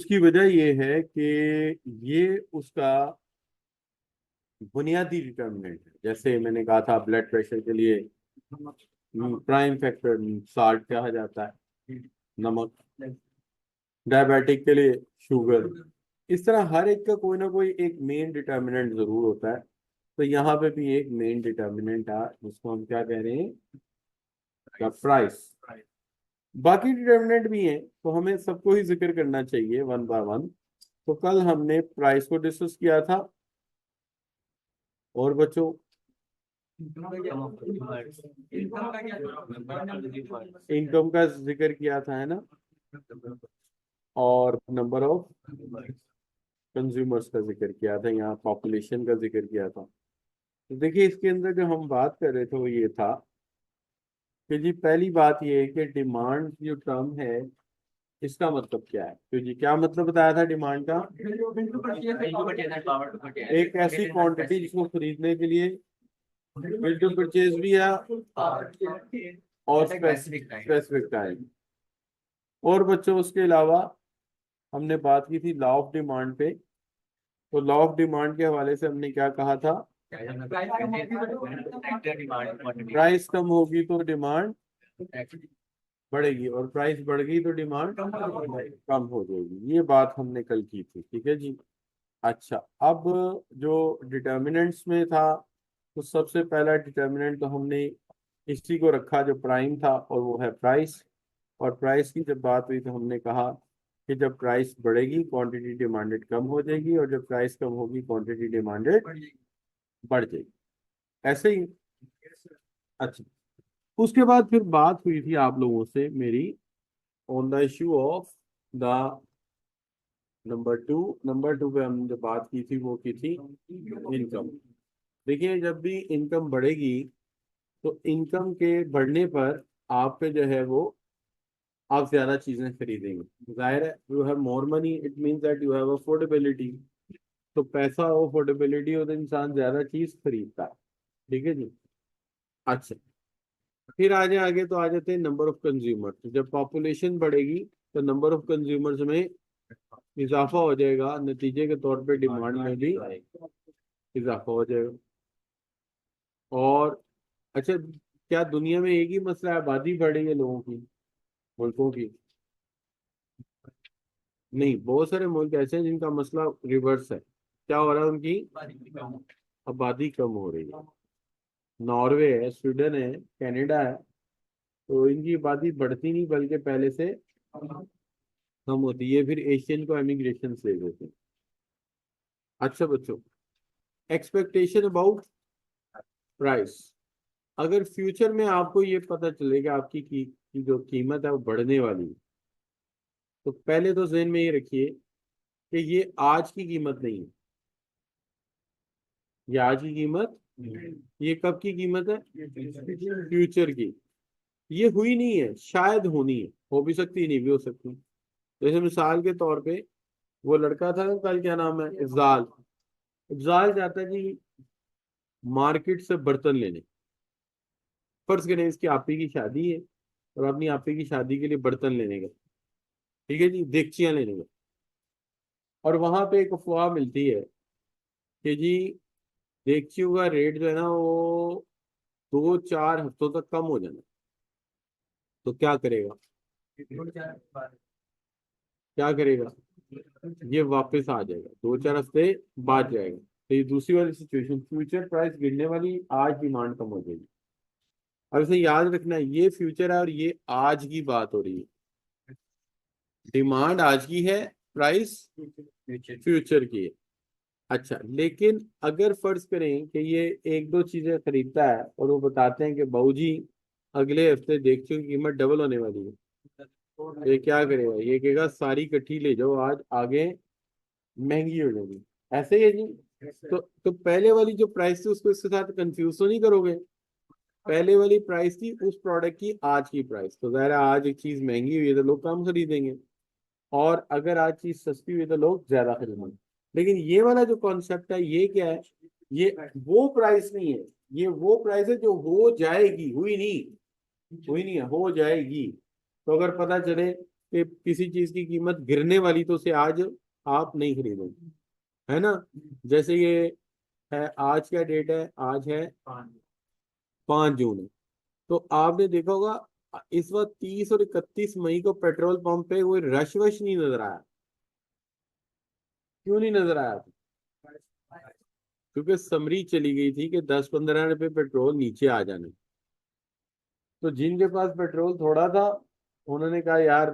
उसकी वजह ये है कि ये उसका बुनियादी डिटर्मिनेंट है। जैसे मैंने कहा था ब्लड प्रेशर के लिए प्राइम फैक्टर साल्ट कहा जाता है, नमक। डायबिटिक के लिए शुगर। इस तरह हर एक का कोई ना कोई एक मेन डिटर्मिनेंट जरूर होता है। तो यहाँ पे भी एक मेन डिटर्मिनेंट है जिसको हम क्या कह रहे हैं, प्राइस। बाकी डिटर्मिनेंट भी हैं तो हमें सबको ही जिक्र करना चाहिए वन बाय वन। तो कल हमने प्राइस को डिस्कस किया था। और बच्चों इनकम का जिक्र किया था, है ना। और नंबर ऑफ कंज्यूमर्स का जिक्र किया था, यहाँ पॉपुलेशन का जिक्र किया था। तो देखिए इसके अंदर जो हम बात कर रहे थे वो ये था कि जी पहली बात ये है कि डिमांड जो टर्म है इसका मतलब क्या है। तो जी क्या मतलब बताया था डिमांड का, एक ऐसी क्वांटिटी जिसको खरीदने के लिए विल टू परचेज भी है और स्पेसिफिक टाइम। और बच्चों उसके अलावा हमने बात की थी लॉ ऑफ डिमांड पे। तो लॉ ऑफ डिमांड के हवाले से हमने क्या कहा था, प्राइस कम होगी तो डिमांड बढ़ेगी और प्राइस बढ़ गई तो डिमांड कम हो जाएगी। ये बात हमने कल की थी, ठीक है जी। अच्छा, अब जो डिटर्मिनेंट्स में था तो सबसे पहला डिटर्मिनेंट तो हमने इसी को रखा जो प्राइम था और वो है प्राइस। और प्राइस की जब बात हुई तो हमने कहा कि जब प्राइस बढ़ेगी क्वांटिटी डिमांडेड कम हो जाएगी और जब प्राइस कम होगी क्वांटिटी डिमांडेड बढ़ जाएगी। ऐसे ही। अच्छा, उसके बाद फिर बात हुई थी आप लोगों से मेरी on the issue of the number two पे हमने जो बात की थी वो की थी इनकम। देखिए जब भी इनकम बढ़ेगी तो इनकम के बढ़ने पर आप पे जो है वो आप ज्यादा चीजें खरीदेंगे। जाहिर है you have more money, it means that you have affordability. तो पैसा हो, अफोर्डेबिलिटी हो तो इंसान ज्यादा चीज खरीदता है, ठीक है जी। अच्छा, फिर आगे तो आ जाते हैं नंबर ऑफ कंज्यूमर। तो जब पॉपुलेशन बढ़ेगी तो नंबर ऑफ कंज्यूमर्स में इजाफा हो जाएगा, नतीजे के तौर पे डिमांड में भी इजाफा हो जाएगा। और अच्छा, क्या दुनिया में एक ही मसला है, आबादी बढ़ रही है लोगों की, मुल्कों की? नहीं, बहुत सारे मुल्क ऐसे हैं जिनका मसला रिवर्स है। क्या हो रहा है, उनकी आबादी कम हो रही है। नॉर्वे है, स्वीडन है, कनाडा है। तो इनकी आबादी बढ़ती नहीं बल्कि पहले से कम होती है। फिर एशियन को एमिग्रेशन से देते हैं। अच्छा बच्चों, एक्सपेक्टेशन अबाउट प्राइस। अगर फ्यूचर में आपको ये पता चलेगा की जो कीमत है वो बढ़ने वाली है, तो पहले तो ज़हन में ये रखिए कि ये आज की कीमत नहीं है। ये आज की कीमत, ये कब की कीमत है, फ्यूचर की। ये हुई नहीं है, शायद होनी है, हो भी सकती है नहीं भी हो सकती। जैसे मिसाल के तौर पे वो लड़का था कल, क्या नाम है, इफ्जाल। इफ्जाल चाहता है कि मार्केट से बर्तन लेने। फर्ज करें इसकी आपी की शादी है और अपनी आपी की शादी के लिए बर्तन लेने का, ठीक है जी, देगचियां लेने का। और वहां पे एक अफवाह मिलती है कि जी देगचियों का रेट जो है ना वो 2-4 हफ्तों तक कम हो जाना। तो क्या करेगा, क्या करेगा, ये वापस आ जाएगा, 2-4 हफ्ते बाद जाएगा। तो ये दूसरी वाली सिचुएशन, फ्यूचर प्राइस गिरने वाली, आज डिमांड कम हो जाएगी। अब इसे याद रखना है, ये फ्यूचर है और ये आज की बात हो रही है। डिमांड आज की है, प्राइस फ्यूचर की है। अच्छा, लेकिन अगर फर्ज करें कि ये एक दो चीजें खरीदता है और वो बताते हैं कि बहू जी अगले हफ्ते देखते की कीमत डबल होने वाली है, तो ये क्या करेगा, ये कहेगा सारी इकट्ठी ले जाओ, आज आगे महंगी हो जाएगी। ऐसे ही है जी। तो पहले वाली जो प्राइस थी उसको इसके साथ कंफ्यूज तो नहीं करोगे। पहले वाली प्राइस थी उस प्रोडक्ट की आज की प्राइस, तो ज़ाहिर है आज एक चीज महंगी हुई है तो लोग कम खरीदेंगे, और अगर आज चीज सस्ती हुई तो लोग ज्यादा खरीदेंगे। लेकिन ये वाला जो कॉन्सेप्ट है ये क्या है, ये वो प्राइस नहीं है, ये वो प्राइस है जो हो जाएगी, हुई नहीं है, हो जाएगी। तो अगर पता चले कि किसी चीज की कीमत गिरने वाली तो उसे आज आप नहीं खरीदोगे, है ना। जैसे ये है, आज क्या डेट है, आज है 5 जून है। तो आपने देखा होगा इस वक्त 30 और 31 मई को पेट्रोल पंप पे कोई रश वश नहीं नजर आया। क्यों नहीं नजर आया? क्योंकि समरी चली गई थी कि 10-15 रुपए पेट्रोल नीचे आ जाने। तो जिनके पास पेट्रोल थोड़ा था, उन्होंने कहा यार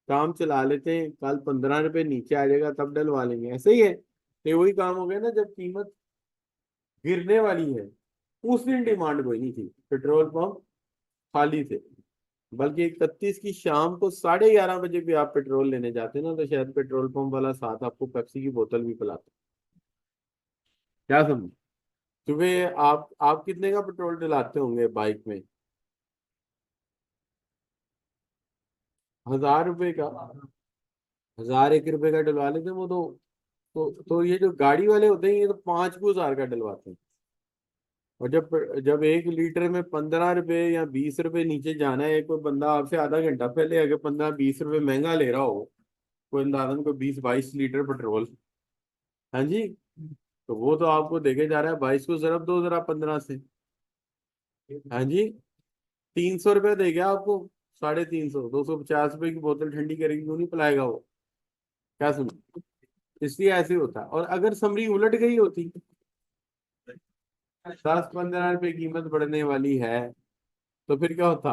काम चला लेते हैं, कल 15 रुपए नीचे आ जाएगा तब डलवा लेंगे। ऐसे ही है, तो वही काम हो गया ना, जब कीमत गिरने वाली है उस दिन डिमांड कोई नहीं थी, पेट्रोल पंप खाली थे। बल्कि 31 की शाम को 11:30 बजे भी आप पेट्रोल लेने जाते ना, तो शायद पेट्रोल पंप वाला साथ आपको पेप्सी की बोतल भी पिलाता। क्या समझ? क्योंकि आप कितने का पेट्रोल डलाते होंगे बाइक में? 1000 रुपए का। 1001 रुपए का डलवा लेते हैं वो तो ये जो गाड़ी वाले होते हैं ये तो 5 को 1000 का डलवाते हैं। और जब जब 1 लीटर में 15 रुपए या 20 रुपए नीचे जाना है, कोई बंदा आपसे आधा घंटा पहले अगर 15-20 रुपए महंगा ले रहा हो, कोई अंदाजन को 20-22 लीटर पेट्रोल, हाँ जी, तो वो तो आपको देखे जा रहा है 22 को जरब दो जरा 15 से। हाँ जी, 300 रुपये दे गया आपको, 350, 250 रुपए की बोतल ठंडी करेगी, क्यों नहीं पिलाएगा वो? क्या सुनो, इसलिए ऐसे होता है। और अगर समरी उलट गई होती, 10-15 रुपए कीमत बढ़ने वाली है, तो फिर क्या होता?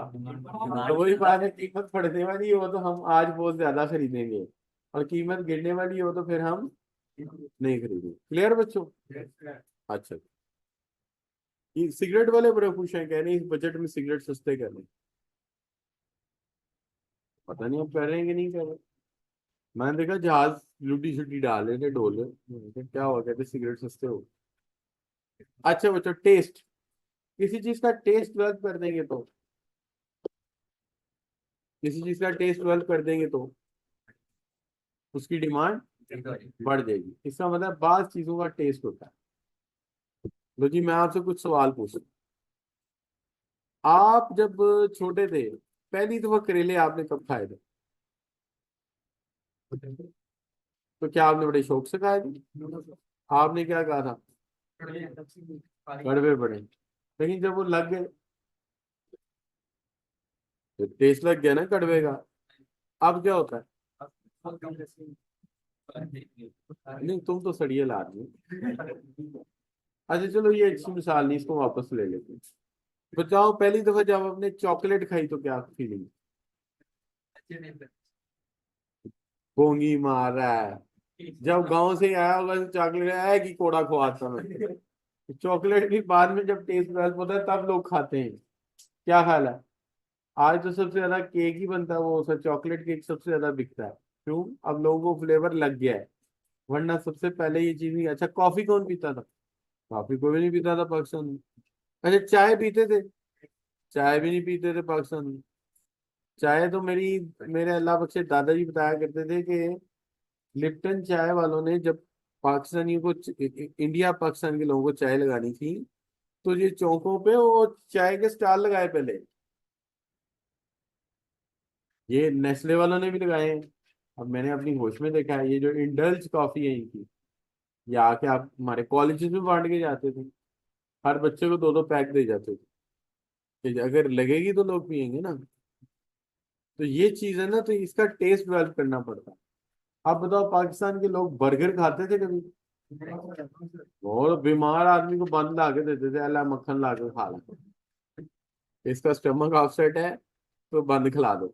तो वही बात है, कीमत बढ़ने वाली हो तो हम आज बहुत ज्यादा खरीदेंगे, और कीमत गिरने वाली हो तो फिर हम नहीं खरीदेंगे। क्लियर बच्चों? अच्छा, ये सिगरेट वाले बड़े खुश हैं, कह रहे हैं इस बजट में सिगरेट सस्ते कर रहे हैं। पता नहीं अब कर रहे हैं कि नहीं कर रहे। मैंने देखा जहाज लुटी शुटी डाल रहे थे ढोल, मैंने कहा, क्या हुआ? कहते सिगरेट सस्ते हो। अच्छा बच्चों, टेस्ट, किसी चीज का टेस्ट डेवलप कर देंगे तो, किसी चीज का टेस्ट डेवलप कर देंगे तो उसकी डिमांड बढ़ जाएगी। इसका मतलब बात चीजों का टेस्ट होता है। लो जी, मैं आपसे कुछ सवाल पूछूं। आप जब छोटे थे, पहली दफा करेले आपने कब खाए थे? तो क्या आपने बड़े शौक से खाए थे? आपने क्या कहा था? कड़वे पड़े। लेकिन जब वो लग गए, तो टेस्ट लग गया ना कड़वे का। अब क्या होता है? नहीं, तुम तो सड़िए ला रही हो। अच्छा चलो, ये अच्छी मिसाल नहीं, इसको वापस ले लेते हैं। बताओ, पहली दफा जब आपने चॉकलेट खाई तो क्या फीलिंग? गोंगी मार रहा है। जब गांव से ही आया होगा तो चॉकलेट आया कि कोड़ा खुआता मैं। चॉकलेट भी बाद में जब टेस्ट डेवलप होता है तब लोग खाते हैं। क्या ख्याल है? आज तो सबसे ज्यादा केक ही बनता है, वो सर चॉकलेट केक सबसे ज्यादा बिकता है। क्यों? अब लोगों को फ्लेवर लग गया है। वरना सबसे पहले ये चीज नहीं। अच्छा, कॉफी कौन पीता था? कॉफी कोई भी नहीं पीता था पाकिस्तान में। अच्छा, चाय पीते थे? चाय भी नहीं पीते थे पाकिस्तान में। चाय तो मेरे अल्लाह बख्शे दादाजी बताया करते थे कि लिप्टन चाय वालों ने जब पाकिस्तानियों को इंडिया पाकिस्तान के लोगों को चाय लगानी थी, तो ये चौकों पे वो चाय के स्टॉल लगाए पहले। ये नेस्ले वालों ने भी लगाए हैं। अब मैंने अपनी होश में देखा है, ये जो इंडल्ज कॉफी है इनकी, ये आके आप हमारे कॉलेजेस में बांट के जाते थे। हर बच्चे को 2-2 पैक दे जाते थे कि अगर लगेगी तो लोग पियेंगे ना। तो ये चीज है ना, तो इसका टेस्ट डेवलप करना पड़ता है। आप बताओ, पाकिस्तान के लोग बर्गर खाते थे कभी? और बीमार आदमी को बंद ला के देते थे, अल्लाह मक्खन ला के खा लो, इसका स्टमक अपसेट है तो बंद खिला दो।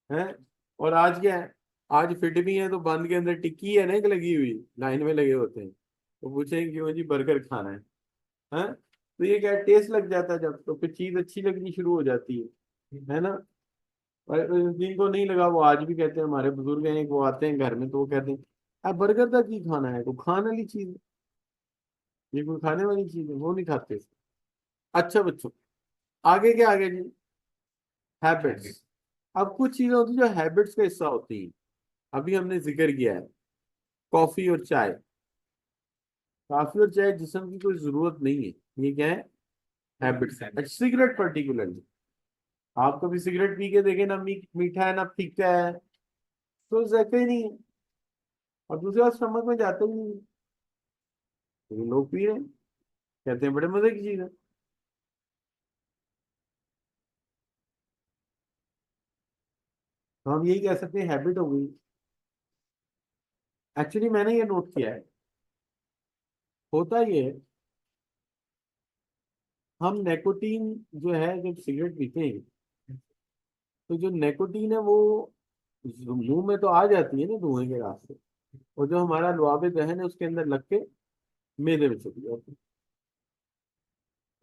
है। और आज क्या है? आज फिट भी है तो बंद के अंदर टिक्की है ना एक लगी हुई, लाइन में लगे होते हैं, तो पूछेंगे क्यों जी, बर्गर खाना है? तो ये क्या टेस्ट लग जाता है जब, तो फिर चीज अच्छी लगनी शुरू हो जाती है ना। और जिनको नहीं लगा वो आज भी कहते हैं, हमारे बुजुर्ग हैं एक, वो आते हैं घर में तो वो कहते हैं अब बर्गर का की खाना है, को खाने वाली चीज है, ये कोई खाने वाली चीज है, वो नहीं खाते इसको। अच्छा बच्चों, आगे क्या आगे जी? हैबिट्स। अब कुछ चीजें होती है जो हैबिट्स का हिस्सा होती है। अभी हमने जिक्र किया है कॉफी और चाय। कॉफी और चाय जिस्म की कोई जरूरत नहीं है, ये क्या है? हैबिट्स है। सिगरेट पर्टिकुलरली, आप कभी सिगरेट पी के देखे ना, मीठा है ना फीका है, तो जाता ही नहीं है, और दूसरी बात स्टमक में जाता ही नहीं है। तो लोग पी रहे हैं, कहते हैं बड़े मजे की चीज है। तो हम यही कह सकते हैं हैबिट हो गई। एक्चुअली मैंने ये नोट किया है, होता ये है, हम नेकोटीन जो है जब सिगरेट पीते हैं, तो जो नेकोटीन है वो मुंह में तो आ जाती है ना धुएं के रास्ते, और जो हमारा लुआबे दहन है उसके अंदर लग के मैदे में चली जाती है।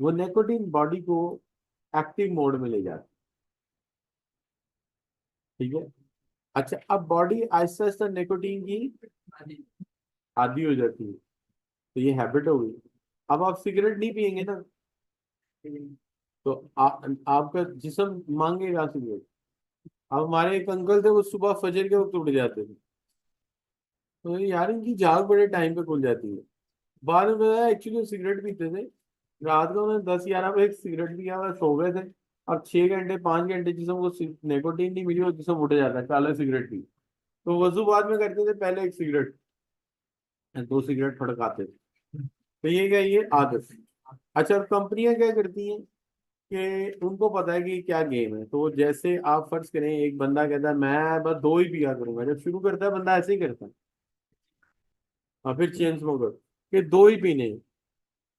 वो नेकोटीन बॉडी को एक्टिव मोड में ले जाती है, ठीक है। अच्छा, अब बॉडी आहिस्ता आहिस्ता निकोटीन की आदी हो जाती है, तो ये हैबिट हो गई। अब आप सिगरेट नहीं पियेंगे ना, तो आपका जिस्म मांगेगा सिगरेट। अब हमारे एक अंकल थे, वो सुबह फजर के वक्त उठ जाते थे, तो यार इनकी जाग बड़े टाइम पे खुल जाती है। बाद में बताया एक्चुअली वो सिगरेट पीते थे, रात को उन्होंने 10-11 बजे सिगरेट पिया हुआ सो गए थे, और 6 घंटे 5 घंटे जिसम को निकोटीन नहीं मिली, वो जिसम उठ जाता है काला सिगरेट पी। तो वजू बाद में करते थे, पहले एक सिगरेट, 2 सिगरेट फड़काते थे। तो ये क्या, ये आदत। अच्छा, अब कंपनियां क्या करती हैं कि उनको पता है कि क्या गेम है, तो जैसे आप फर्ज करें एक बंदा कहता है मैं बस 2 ही पिया करूंगा, जब शुरू करता है बंदा ऐसे ही करता है, और फिर चेन स्मोकर कि 2 ही पीने हैं।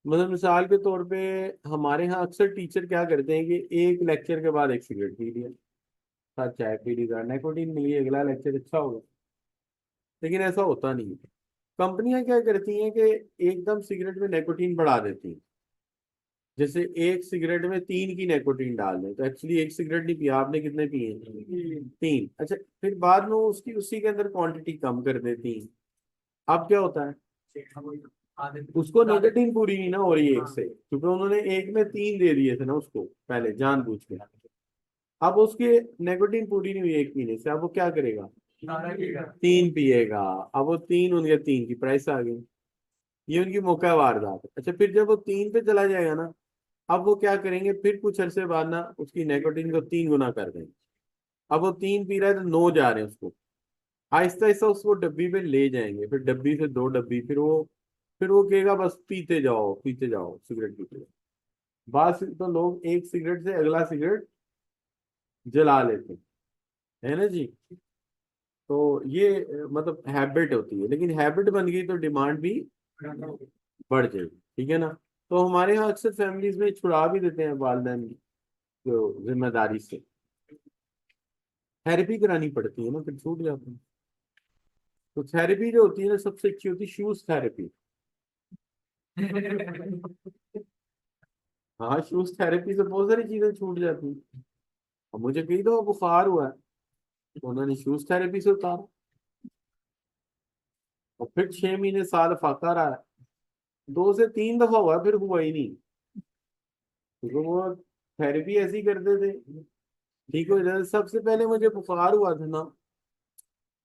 मतलब मिसाल के तौर पे हमारे यहाँ अक्सर टीचर क्या करते हैं कि एक लेक्चर के बाद एक सिगरेट पी लिया, साथ चाय पी ली, निकोटीन मिली, अगला लेक्चर अच्छा होगा। लेकिन ऐसा होता नहीं है। कंपनियां क्या करती हैं कि एकदम सिगरेट में निकोटीन बढ़ा देती हैं, जैसे एक सिगरेट में 3 की निकोटीन डाल दें, तो एक्चुअली एक सिगरेट नहीं पिया आपने, कितने पिए? 3। अच्छा, फिर बाद में वो उसकी उसी के अंदर क्वांटिटी कम कर देती हैं। अब क्या होता है, उसको निकोटीन पूरी नहीं ना हो रही एक से, क्योंकि उन्होंने एक में 3 दे दिए थे ना उसको पहले जानबूझ के। अब उसके निकोटीन पूरी नहीं हुई एक पीने से, अब वो क्या करेगा? 3 पिएगा। अब वो 3, उनके 3 की प्राइस आ गई। ये उनकी मौका वारदात है। अच्छा, फिर जब वो 3 पे चला जाएगा ना, अब वो क्या करेंगे, फिर कुछ अरसे बाद ना उसकी निकोटीन को 3 गुना कर देंगे। अब वो 3 पी रहा है तो 9 जा रहे हैं उसको, आहिस्ता आहिस्ता उसको डब्बी पे ले जाएंगे, फिर डब्बी से 2 डब्बी, फिर वो कहेगा बस पीते जाओ सिगरेट पीते जाओ। बस तो लोग एक सिगरेट से अगला सिगरेट जला लेते हैं, है ना जी। तो ये मतलब हैबिट होती है, लेकिन हैबिट बन गई तो डिमांड भी बढ़ जाएगी, ठीक है ना। तो हमारे यहाँ अक्सर फैमिलीज में छुड़ा भी देते हैं वालिदैन की जो जिम्मेदारी से, थेरेपी करानी पड़ती है ना, फिर छूट जाते हैं। तो थेरेपी जो होती है ना, सबसे अच्छी होती है शूज थेरेपी। हाँ, शूज थेरेपी से बहुत सारी चीजें छूट जाती हैं। अब मुझे कई दफा बुखार हुआ है, तो उन्होंने शूज थेरेपी से उतारा, और फिर 6 महीने साल फाका रहा है। 2 से 3 दफा हुआ, फिर हुआ ही नहीं, क्योंकि वो थेरेपी ऐसी करते थे, ठीक हो जाता। सबसे पहले मुझे बुखार हुआ था ना,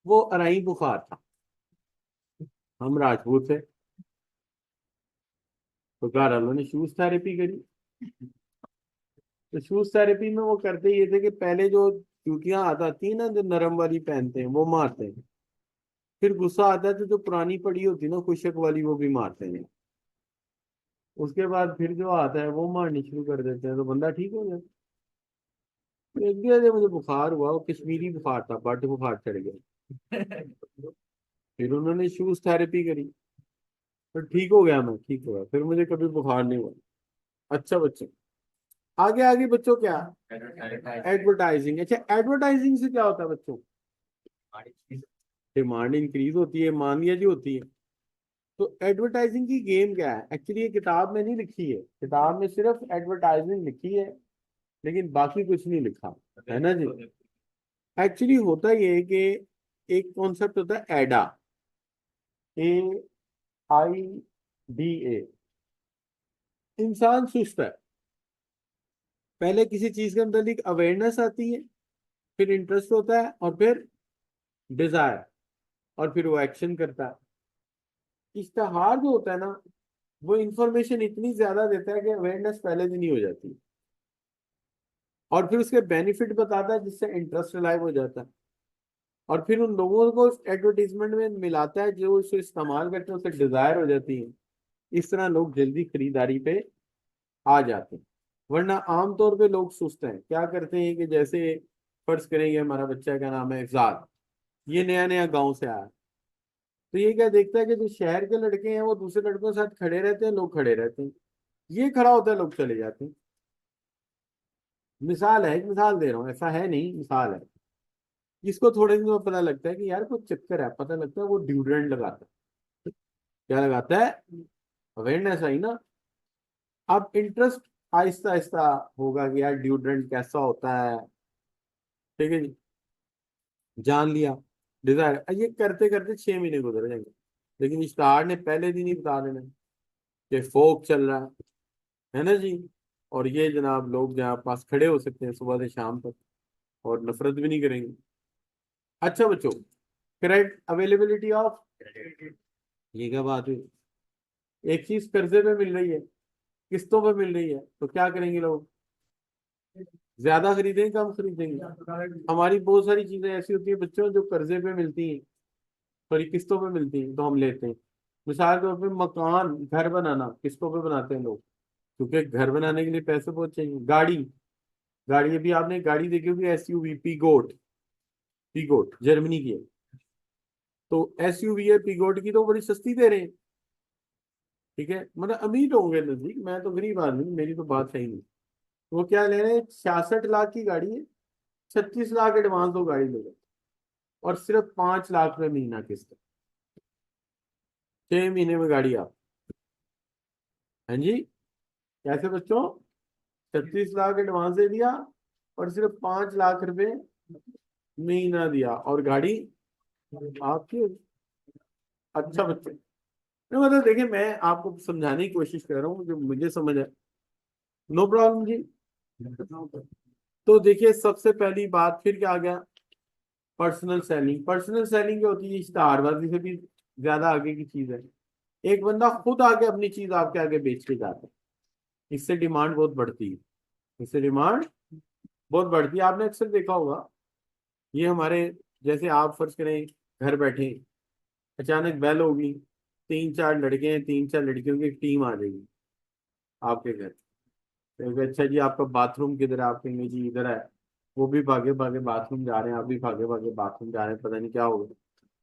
वो अराई बुखार था। हम राजपूत थे, तो घर वालों ने शूज थेरेपी करी। तो शूज थेरेपी में वो करते ये थे कि पहले जो जूतियां आती है ना, जो नरम वाली पहनते हैं वो मारते हैं, फिर गुस्सा आता है तो जो पुरानी पड़ी होती है ना खुशक वाली, वो भी मारते हैं। उसके बाद फिर जो आता है वो मारनी शुरू कर देते हैं, तो बंदा ठीक हो जाता है। एक दिन मुझे बुखार हुआ, वो कश्मीरी बुखार था, बट बुखार चढ़ गया। फिर उन्होंने शूज थेरेपी करी, फिर ठीक हो गया, मैं ठीक हो गया, फिर मुझे कभी बुखार नहीं हुआ। अच्छा बच्चे, आगे आगे बच्चों क्या, एडवर्टाइजिंग। अच्छा, एडवर्टाइजिंग से क्या होता है बच्चों? डिमांड इंक्रीज होती है, मांग जी होती है। तो एडवर्टाइजिंग की गेम क्या है, एक्चुअली ये किताब में नहीं लिखी है, किताब में सिर्फ एडवर्टाइजिंग लिखी है, लेकिन बाकी कुछ नहीं लिखा, है ना जी। एक्चुअली होता ये है कि एक कॉन्सेप्ट होता है एडा, AIDA। इंसान सुस्त है, पहले किसी चीज के अंदर एक अवेयरनेस आती है, फिर इंटरेस्ट होता है, और फिर डिजायर, और फिर वो एक्शन करता है। इश्तेहार जो होता है ना, वो इंफॉर्मेशन इतनी ज्यादा देता है कि अवेयरनेस पहले दिन ही हो जाती है। और फिर उसके बेनिफिट बताता है जिससे इंटरेस्ट लाइव हो जाता है, और फिर उन लोगों को एडवर्टीजमेंट में मिलाता है जो उसे इस्तेमाल करते हैं, उसे डिजायर हो जाती है। इस तरह लोग जल्दी खरीदारी पे आ जाते हैं। वरना आमतौर पे लोग सुस्त हैं, क्या करते हैं कि जैसे फर्ज करेंगे हमारा बच्चा का नाम है इफजाल, ये नया नया गांव से आया, तो ये क्या देखता है कि जो शहर के लड़के हैं वो दूसरे लड़कों के साथ खड़े रहते हैं, लोग खड़े रहते हैं, ये खड़ा होता है लोग चले जाते हैं। मिसाल है, एक मिसाल दे रहा हूँ, ऐसा है नहीं, मिसाल है। इसको थोड़े दिन में पता लगता है कि यार कुछ चक्कर है, पता लगता है वो ड्यूड्रेंट लगाता है। क्या लगाता है? अवेयरनेस आई ना। अब इंटरेस्ट आहिस्ता आहिस्ता होगा कि यार ड्यूड्रेंट कैसा होता है, ठीक है जी, जान लिया। डिजायर, ये करते करते 6 महीने गुजर जाएंगे, लेकिन स्टार ने पहले दिन ही बता देना कि फोक चल रहा है ना जी, और ये जनाब लोग जहाँ पास खड़े हो सकते हैं सुबह से शाम तक, और नफरत भी नहीं करेंगे। अच्छा बच्चों, करेक्ट अवेलेबिलिटी ऑफ, ये क्या बात हुई? एक चीज कर्जे पे मिल रही है, किस्तों पे मिल रही है, तो क्या करेंगे लोग? ज्यादा खरीदेंगे कम खरीदेंगे? हमारी बहुत सारी चीजें ऐसी होती है बच्चों जो कर्जे पे मिलती हैं, सॉरी किस्तों पे मिलती हैं, तो हम लेते हैं। मिसाल के तौर पे मकान, घर बनाना किस्तों पे बनाते हैं लोग, क्योंकि घर बनाने के लिए पैसे बहुत चाहिए। गाड़ी, गाड़ी अभी आपने गाड़ी देखी होगी, एसयूवी पीगोट, पीगोट जर्मनी की है, तो एसयूवी है पीगोट की, तो बड़ी सस्ती दे रहे हैं। ठीक है, मतलब अमीर होंगे नजदीक, मैं तो गरीब आदमी, मेरी तो बात सही नहीं। वो क्या ले रहे हैं, 66 लाख की गाड़ी है, 36 लाख एडवांस हो गाड़ी ले रहे हैं, और सिर्फ 5 लाख रुपए महीना किस्त, 6 महीने में गाड़ी आप। हाँ जी, कैसे बच्चों? 36 लाख एडवांस दे दिया, और सिर्फ 5 लाख रुपए महीना दिया, और गाड़ी आपकी। अच्छा बच्चे, नहीं मतलब देखिए, मैं आपको समझाने की कोशिश कर रहा हूँ जो मुझे समझ है। नो प्रॉब्लम जी। तो देखिए सबसे पहली बात फिर क्या आ गया, पर्सनल सेलिंग। पर्सनल सेलिंग क्या होती है? इश्तहारबाजी से भी ज्यादा आगे की चीज है। एक बंदा खुद आके अपनी चीज आपके आगे बेच के जाता है, इससे डिमांड बहुत बढ़ती है, इससे डिमांड बहुत बढ़ती है। आपने अक्सर देखा होगा, ये हमारे, जैसे आप फर्ज करें घर बैठे, अचानक बेल होगी, 3 4 लड़के हैं, 3 4 लड़कियों की एक टीम आ जाएगी आपके घर। तो अच्छा जी आपका बाथरूम किधर है? आप कहेंगे जी इधर है। वो भी भागे भागे बाथरूम जा रहे हैं, आप भी भागे भागे बाथरूम जा रहे हैं, पता नहीं क्या होगा।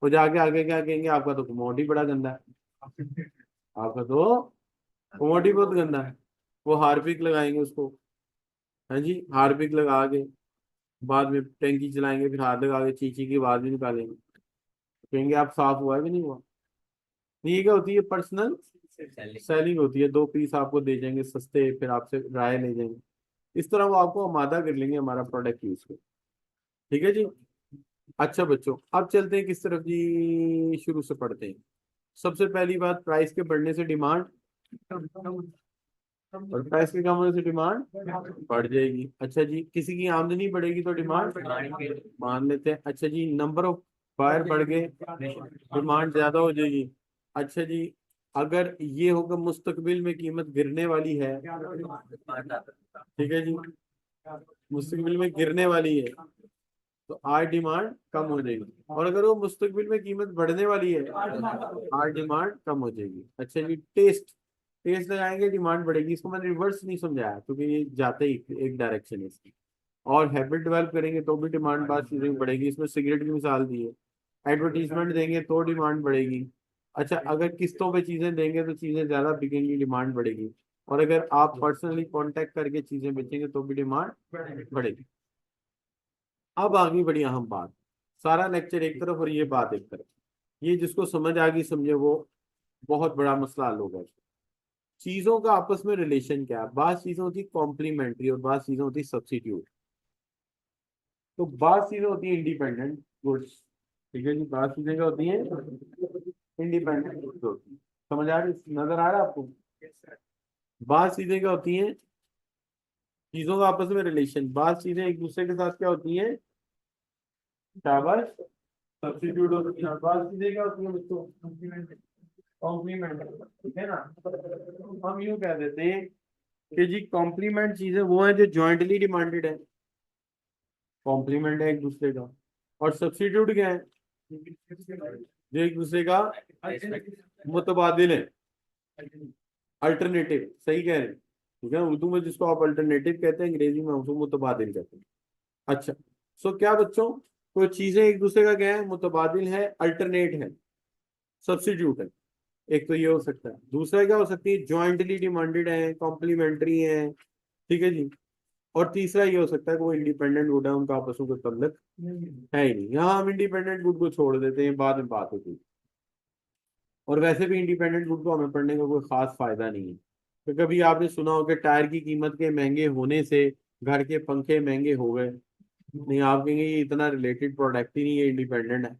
वो जाके आगे क्या कहेंगे, आपका तो कमोड ही बड़ा गंदा है, आपका तो कमोड ही बहुत गंदा है। वो हार्पिक लगाएंगे उसको, हाँ जी, हार्पिक लगा के बाद में टैंकी चलाएंगे, फिर हाथ लगा के चीची की आवाज भी निकालेंगे, कहेंगे आप साफ हुआ है कि नहीं हुआ। तो ये क्या होती है? पर्सनल सेलिंग होती है। 2 पीस आपको दे जाएंगे सस्ते, फिर आपसे राय ले जाएंगे, इस तरह वो आपको आमादा कर लेंगे हमारा प्रोडक्ट यूज कर। ठीक है जी। अच्छा बच्चों, अब चलते हैं किस तरफ जी, शुरू से पढ़ते हैं। सबसे पहली बात, प्राइस के बढ़ने से डिमांड, और प्राइस के कम होने से डिमांड बढ़ जाएगी। अच्छा जी, किसी की आमदनी बढ़ेगी तो डिमांड मान लेते हैं। अच्छा जी, नंबर ऑफ बायर बढ़ गए, डिमांड ज्यादा हो जाएगी। अच्छा जी, अगर ये होगा मुस्तकबिल में कीमत गिरने वाली है, ठीक है जी, मुस्तकबिल में गिरने वाली है, तो आज डिमांड कम हो जाएगी। और अगर वो मुस्तकबिल में कीमत बढ़ने वाली है, आज डिमांड कम हो जाएगी। अच्छा जी, टेस्ट, टेस्ट लगाएंगे डिमांड बढ़ेगी। इसको मैंने रिवर्स नहीं समझाया क्योंकि ये जाते ही एक डायरेक्शन है इसकी। और हैबिट डेवलप करेंगे तो भी डिमांड बाद चीजें में बढ़ेगी, इसमें सिगरेट की मिसाल दी है। एडवर्टीजमेंट देंगे तो डिमांड बढ़ेगी। अच्छा, अगर किस्तों पे चीजें देंगे तो चीजें ज्यादा बिकेंगी, डिमांड बढ़ेगी। और अगर आप पर्सनली कांटेक्ट करके चीजें बेचेंगे तो भी डिमांड बढ़ेगी। अब आ गई बड़ी अहम बात, सारा लेक्चर एक तरफ और ये बात एक तरफ, ये जिसको समझ आ गई समझे वो बहुत बड़ा मसला हल होगा। चीजों का आपस में रिलेशन क्या है? बात चीजें होती कॉम्प्लीमेंट्री और बात चीजें होती सब्सिट्यूट। तो बात चीजें होती है इंडिपेंडेंट गुड्स, ठीक है जी, बात चीजें क्या होती हैं? इंडिपेंडेंट गुड्स होती है। समझ आ रही, नजर आ रहा है आपको? बात चीजें क्या होती हैं? चीजों का आपस में रिलेशन। बात चीजें एक दूसरे के साथ क्या होती हैं? शाबाश, सब्सिट्यूट होती है। बात चीजें क्या होती हैं बच्चों? कॉम्प्लीमेंट, ठीक है ना। हम यूं कह देते हैं कि जी कॉम्प्लीमेंट चीजें वो हैं जो जॉइंटली डिमांडेड है, कॉम्प्लीमेंट है एक दूसरे का। और सब्स्टिट्यूट क्या है? जो एक दूसरे का मुतबादिल है, अल्टरनेटिव। सही कह रहे हैं, ठीक है। उर्दू में जिसको आप अल्टरनेटिव कहते हैं, अंग्रेजी में हम उसको मुतबादिल कहते हैं। अच्छा, सो क्या बच्चों, कोई चीजें एक दूसरे का क्या है? मुतबादिल है, अल्टरनेट है, सब्स्टिट्यूट है। एक तो ये हो सकता है। दूसरा क्या हो सकती है? ज्वाइंटली डिमांडेड है, कॉम्प्लीमेंट्री है, ठीक है जी। और तीसरा ये हो सकता है कि वो इंडिपेंडेंट गुड है, उनका आपस में कोई तल्लुक है ही नहीं। यहाँ हम इंडिपेंडेंट गुड को छोड़ देते हैं, बाद में बात होती है। और वैसे भी इंडिपेंडेंट गुड को हमें पढ़ने का कोई खास फायदा नहीं है। तो कभी आपने सुना हो कि टायर की कीमत के महंगे होने से घर के पंखे महंगे हो गए? नहीं, आप कहेंगे ये इतना रिलेटेड प्रोडक्ट ही नहीं है, इंडिपेंडेंट है।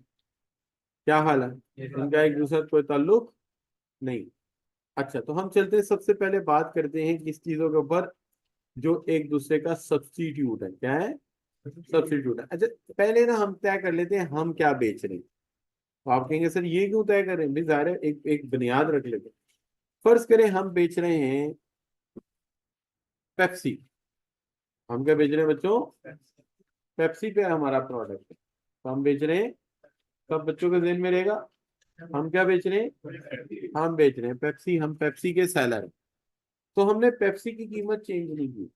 क्या हाल है इनका? एक दूसरे से कोई ताल्लुक नहीं। अच्छा, तो हम चलते हैं, सबसे पहले बात करते हैं किस चीजों के ऊपर? जो एक दूसरे का सब्स्टिट्यूट है। क्या है? सब्स्टिट्यूट है। अच्छा, पहले ना हम तय कर लेते हैं हम क्या बेच रहे हैं। तो आप कहेंगे सर ये क्यों तय करें? भाई जाहिर है, एक एक बुनियाद रख लेते हैं। फर्ज करें हम बेच रहे हैं पेप्सी। हम क्या बेच रहे हैं बच्चों? पेप्सी पे हमारा प्रोडक्ट है, तो हम बेच रहे हैं। सब बच्चों के जहन में रहेगा, हम क्या बेच रहे हैं? हम बेच रहे हैं पेप्सी, हम पेप्सी के सेलर हैं। तो हमने पेप्सी की कीमत चेंज नहीं की,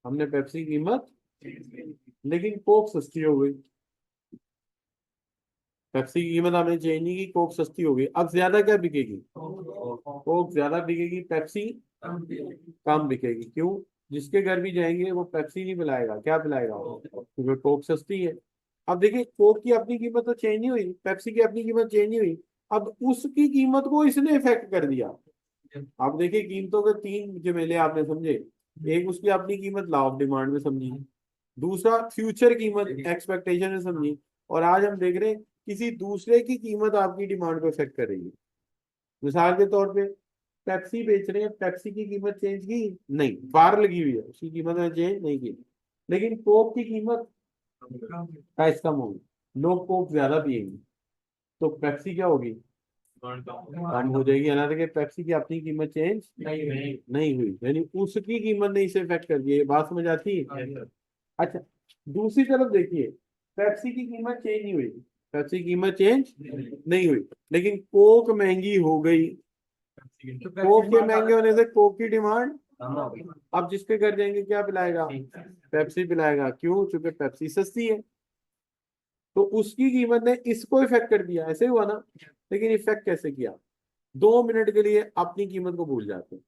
हमने पेप्सी की कीमत, लेकिन कोक सस्ती हो गई। पेप्सी की कीमत हमने चेंज नहीं की, कोक सस्ती हो गई। अब ज्यादा क्या बिकेगी? कोक ज्यादा बिकेगी, पेप्सी कम बिकेगी। क्यों? जिसके घर भी जाएंगे वो पेप्सी नहीं पिलाएगा, क्या पिलाएगा? क्योंकि कोक सस्ती है। अब देखिए, कोक की अपनी कीमत तो चेंज नहीं हुई, पेप्सी की अपनी कीमत चेंज नहीं हुई। अब उसकी कीमत को इसने इफेक्ट कर दिया। अब देखिए, कीमतों के तीन जमेले आपने समझे। एक, उसकी अपनी कीमत लॉ ऑफ डिमांड में समझी। दूसरा, फ्यूचर कीमत एक्सपेक्टेशन में समझी। और आज हम देख रहे हैं किसी दूसरे की कीमत आपकी डिमांड को इफेक्ट कर रही है। मिसाल के तौर पे, पेप्सी बेच रहे हैं, पेप्सी की कीमत चेंज की नहीं, बार लगी हुई है, उसकी कीमत में चेंज नहीं की। लेकिन कोक की कीमत प्राइस कम होगी, लोग कोक ज्यादा पिएंगे, तो पेप्सी क्या होगी? कम हो जाएगी। हालांकि कि पेप्सी की अपनी कीमत चेंज नहीं हुई, यानी उसकी कीमत ने इसे इफेक्ट कर दिया। ये बात समझ आती है? अच्छा, दूसरी तरफ देखिए, पेप्सी की कीमत चेंज नहीं हुई, पेप्सी की कीमत चेंज नहीं हुई, लेकिन कोक महंगी हो गई। कोक के महंगे होने से कोक की डिमांड, अब जिसके घर जाएंगे क्या पिलाएगा? पेप्सी पिलाएगा। क्यों? क्योंकि पेप्सी सस्ती है। तो उसकी कीमत ने इसको इफेक्ट कर दिया, ऐसे हुआ ना। लेकिन इफेक्ट कैसे किया? 2 मिनट के लिए अपनी कीमत को भूल जाते हैं।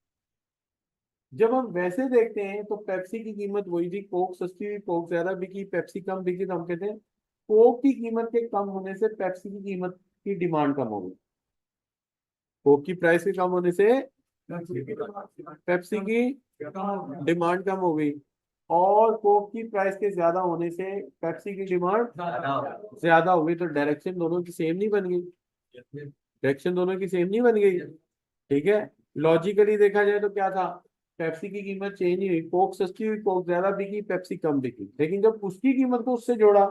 जब हम वैसे देखते हैं तो पेप्सी की कीमत वही थी, कोक सस्ती हुई, कोक ज्यादा बिकी, पेप्सी कम बिकी, तो हम कहते हैं कोक की कीमत के कम होने से पेप्सी की कीमत की डिमांड कम हो गई। कोक की प्राइस के कम होने से पेप्सी की डिमांड कम हो गई। और कोक की प्राइस के ज्यादा होने से पेप्सी की डिमांड ज्यादा हो गई। तो डायरेक्शन दोनों की सेम नहीं बन गई, डायरेक्शन दोनों की सेम नहीं बन गई, ठीक है। लॉजिकली देखा जाए तो क्या था? पेप्सी की कीमत चेंज नहीं हुई, कोक सस्ती हुई, कोक ज्यादा बिकी, पेप्सी कम बिकी। लेकिन जब उसकी कीमत को उससे जोड़ा,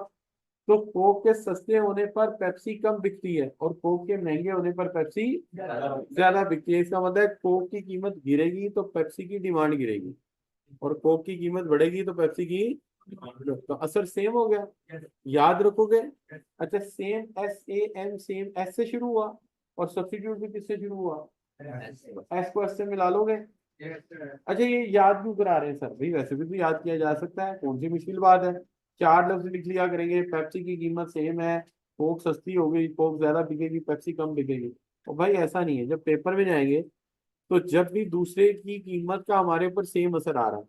तो कोक के सस्ते होने पर पेप्सी कम बिकती है, और कोक के महंगे होने पर पेप्सी ज्यादा बिकती है। इसका मतलब है कोक की कीमत गिरेगी तो पेप्सी की डिमांड गिरेगी, और कोक की कीमत बढ़ेगी तो पेप्सी की, तो असर सेम हो गया। याद रखोगे? अच्छा, सेम, SAM, सेम एस से शुरू हुआ, और सब्स्टिट्यूट भी किससे शुरू हुआ? एस को एस से मिला लोगे। अच्छा, ये याद क्यों करा रहे हैं सर? भाई वैसे भी तो याद किया जा सकता है, कौन सी मुश्किल बात है? चार लफ्ज लिख लिया करेंगे, पेप्सी की कीमत सेम है, कोक सस्ती हो गई, कोक ज्यादा बिकेगी, पेप्सी कम बिकेगी। और भाई ऐसा नहीं है, जब पेपर में जाएंगे तो जब भी दूसरे की कीमत का हमारे ऊपर सेम असर आ रहा है,